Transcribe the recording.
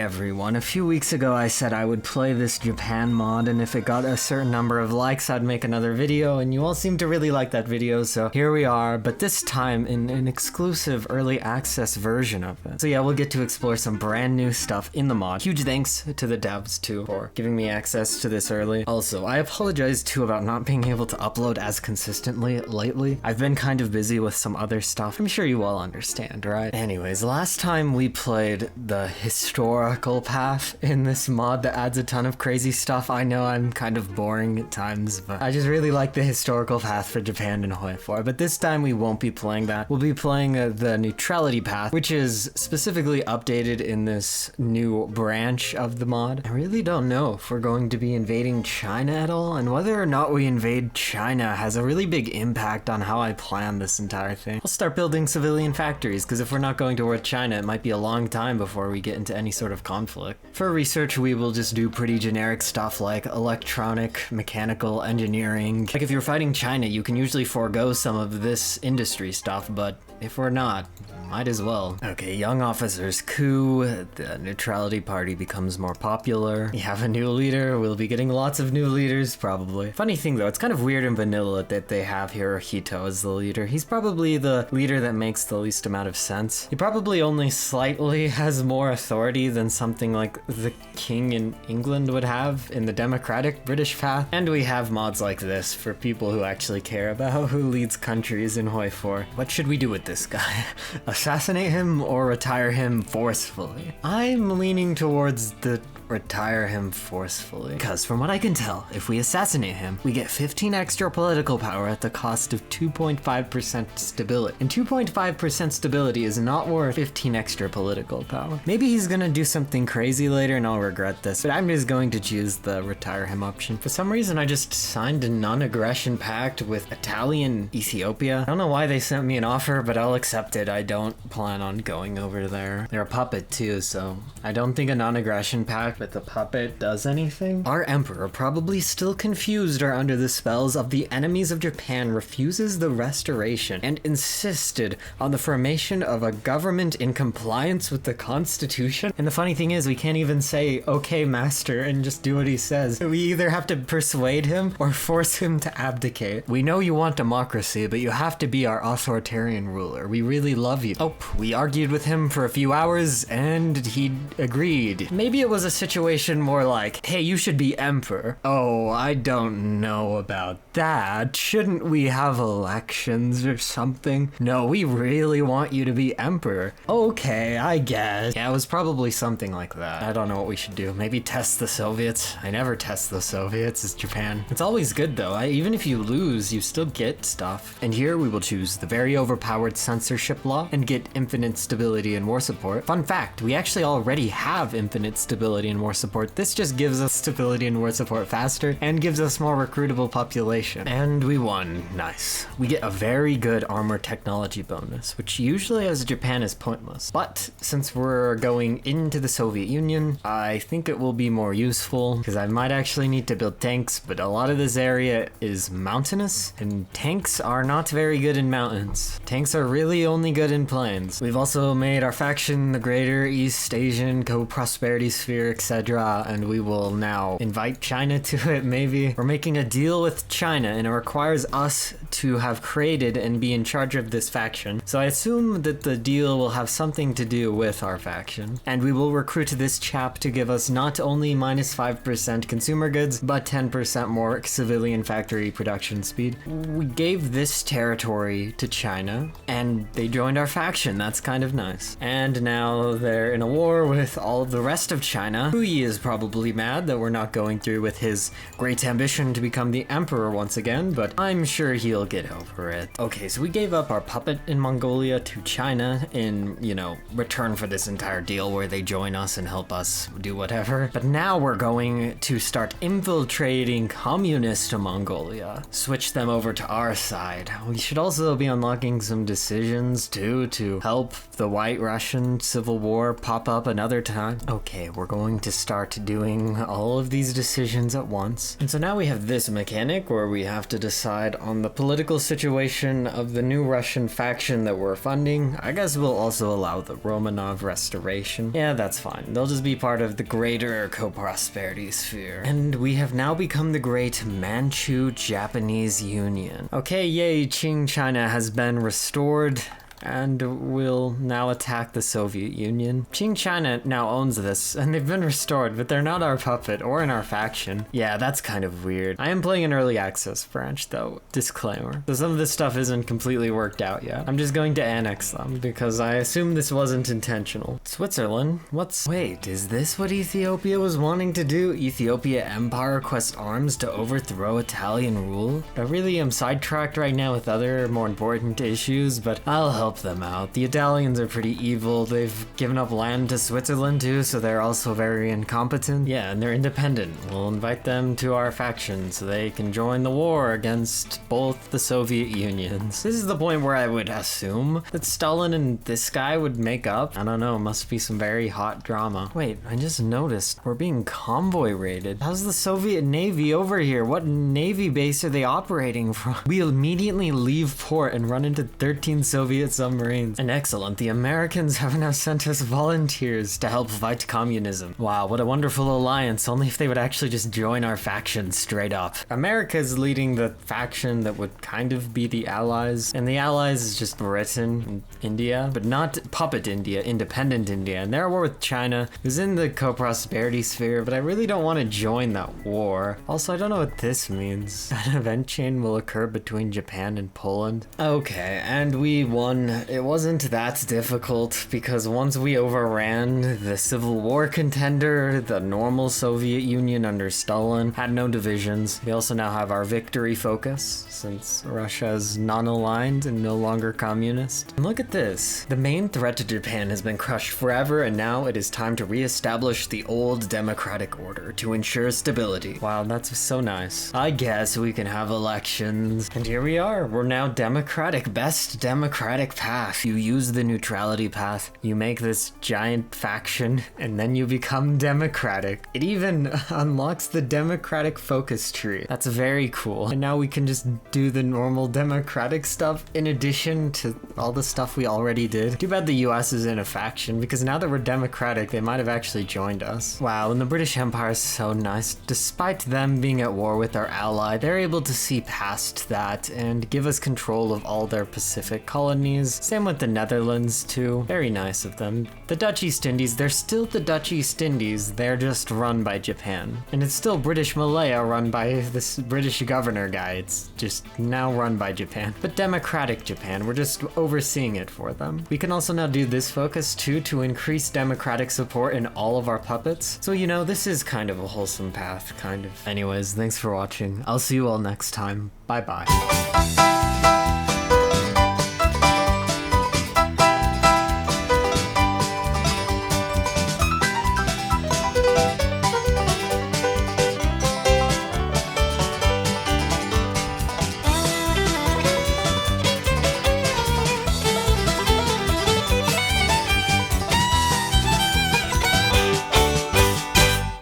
everyone. A few weeks ago I said I would play this Japan mod, and if it got a certain number of likes I'd make another video, and you all seem to really like that video, so here we are, but this time in an exclusive early access version of it. So yeah, we'll get to explore some brand new stuff in the mod. Huge thanks to the devs too for giving me access to this early. Also, I apologize too about not being able to upload as consistently lately. I've been kind of busy with some other stuff. I'm sure you all understand, right? Anyways, last time we played the historical path in this mod that adds a ton of crazy stuff. I know I'm kind of boring at times, but I just really like the historical path for Japan and Hoi4. But this time we won't be playing that. We'll be playing the neutrality path, which is specifically updated in this new branch of the mod. I really don't know if we're going to be invading China at all, and whether or not we invade China has a really big impact on how I plan this entire thing. I'll start building civilian factories, because if we're not going to war with China, it might be a long time before we get into any sort of conflict. For research, we will just do pretty generic stuff like electronic, mechanical, engineering. Like if you're fighting China, you can usually forego some of this industry stuff, but if we're not, might as well. Okay, young officers coup, the neutrality party becomes more popular. We have a new leader, we'll be getting lots of new leaders, probably. Funny thing though, it's kind of weird and vanilla that they have Hirohito as the leader. He's probably the leader that makes the least amount of sense. He probably only slightly has more authority than something like the king in England would have in the democratic British path. And we have mods like this for people who actually care about who leads countries in Hoi4. What should we do with this guy? Assassinate him or retire him forcefully? I'm leaning towards the retire him forcefully. Because from what I can tell, if we assassinate him, we get 15 extra political power at the cost of 2.5% stability. And 2.5% stability is not worth 15 extra political power. Maybe he's gonna do something crazy later and I'll regret this, but I'm just going to choose the retire him option. For some reason, I just signed a non-aggression pact with Italian Ethiopia. I don't know why they sent me an offer, but I'll accept it. I don't plan on going over there. They're a puppet too, so I don't think a non-aggression pact with the puppet does anything. Our emperor, probably still confused or under the spells of the enemies of Japan, refuses the restoration and insisted on the formation of a government in compliance with the constitution. And the funny thing is, we can't even say, okay, master, and just do what he says. We either have to persuade him or force him to abdicate. We know you want democracy, but you have to be our authoritarian ruler. We really love you. Oh, we argued with him for a few hours and he agreed. Maybe it was a situation more like, hey, you should be emperor. Oh, I don't know about that. Shouldn't we have elections or something? No, we really want you to be emperor. Okay, I guess. Yeah, it was probably something like that. I don't know what we should do. Maybe test the Soviets. I never test the Soviets. It's Japan. It's always good though. Even if you lose, you still get stuff. And here we will choose the very overpowered censorship law and get infinite stability and war support. Fun fact, we actually already have infinite stability and war support. This just gives us stability and war support faster and gives us more recruitable population. And we won. Nice. We get a very good armor technology bonus, which usually as Japan is pointless. But since we're going into the Soviet Union, I think it will be more useful because I might actually need to build tanks, but a lot of this area is mountainous and tanks are not very good in mountains. Tanks are really only good in plains. We've also made our faction the Greater East Asian Co-Prosperity Sphere, etc., and we will now invite China to it. Maybe we're making a deal with China and it requires us to have created and be in charge of this faction, so I assume that the deal will have something to do with our faction, and we will recruit this chap to give us not only minus 5% consumer goods but 10% more civilian factory production speed. We gave this territory to China and they joined our faction. That's kind of nice. And now they're in a war with all of the rest of China. Hui is probably mad that we're not going through with his great ambition to become the emperor once again, but I'm sure he'll get over it. Okay, so we gave up our puppet in Mongolia to China in, return for this entire deal where they join us and help us do whatever. But now we're going to start infiltrating communist Mongolia. Switch them over to our side. We should also be unlocking some decisions too to help the White Russian Civil War pop up another time. Okay, we're going to start doing all of these decisions at once. And so now we have this mechanic where we have to decide on the political situation of the new Russian faction that we're funding. I guess we'll also allow the Romanov restoration. Yeah, that's fine. They'll just be part of the greater co-prosperity sphere. And we have now become the great Manchu-Japanese Union. Okay, yay, Qing China has been restored and will now attack the Soviet Union. Qing China now owns this, and they've been restored, but they're not our puppet or in our faction. Yeah, that's kind of weird. I am playing an early access branch, though. Disclaimer. So some of this stuff isn't completely worked out yet. I'm just going to annex them, because I assume this wasn't intentional. Switzerland? Wait, is this what Ethiopia was wanting to do? Ethiopia Empire request arms to overthrow Italian rule? I really am sidetracked right now with other, more important issues, but I'll help them out. The Italians are pretty evil. They've given up land to Switzerland too, so they're also very incompetent. Yeah, and they're independent. We'll invite them to our faction so they can join the war against both the Soviet Unions. This is the point where I would assume that Stalin and this guy would make up. I don't know, must be some very hot drama. Wait, I just noticed we're being convoy raided. How's the Soviet Navy over here? What Navy base are they operating from? We immediately leave port and run into 13 Soviet submarines. And excellent, the Americans have now sent us volunteers to help fight communism. Wow, what a wonderful alliance, only if they would actually just join our faction straight up. America's leading the faction that would kind of be the Allies, and the Allies is just Britain and India, but not puppet India, independent India, and they're at war with China, who's in the co-prosperity sphere, but I really don't want to join that war. Also, I don't know what this means. An event chain will occur between Japan and Poland. Okay, and we won. It wasn't that difficult because once we overran the Civil War contender, the normal Soviet Union under Stalin had no divisions. We also now have our victory focus since Russia is non-aligned and no longer communist. And look at this. The main threat to Japan has been crushed forever, and now it is time to re-establish the old democratic order to ensure stability. Wow, that's so nice. I guess we can have elections. And here we are. We're now democratic. Best democratic path. You use the neutrality path, you make this giant faction, and then you become democratic. It even unlocks the democratic focus tree. That's very cool. And now we can just do the normal democratic stuff in addition to all the stuff we already did. Too bad the US is in a faction, because now that we're democratic, they might have actually joined us. Wow, and the British Empire is so nice. Despite them being at war with our ally, they're able to see past that and give us control of all their Pacific colonies. Same with the Netherlands too. Very nice of them. The Dutch East Indies, they're still the Dutch East Indies. They're just run by Japan. And it's still British Malaya run by this British governor guy. It's just now run by Japan. But democratic Japan, we're just overseeing it for them. We can also now do this focus too to increase democratic support in all of our puppets. So you know, this is kind of a wholesome path, kind of. Anyways, thanks for watching. I'll see you all next time. Bye bye.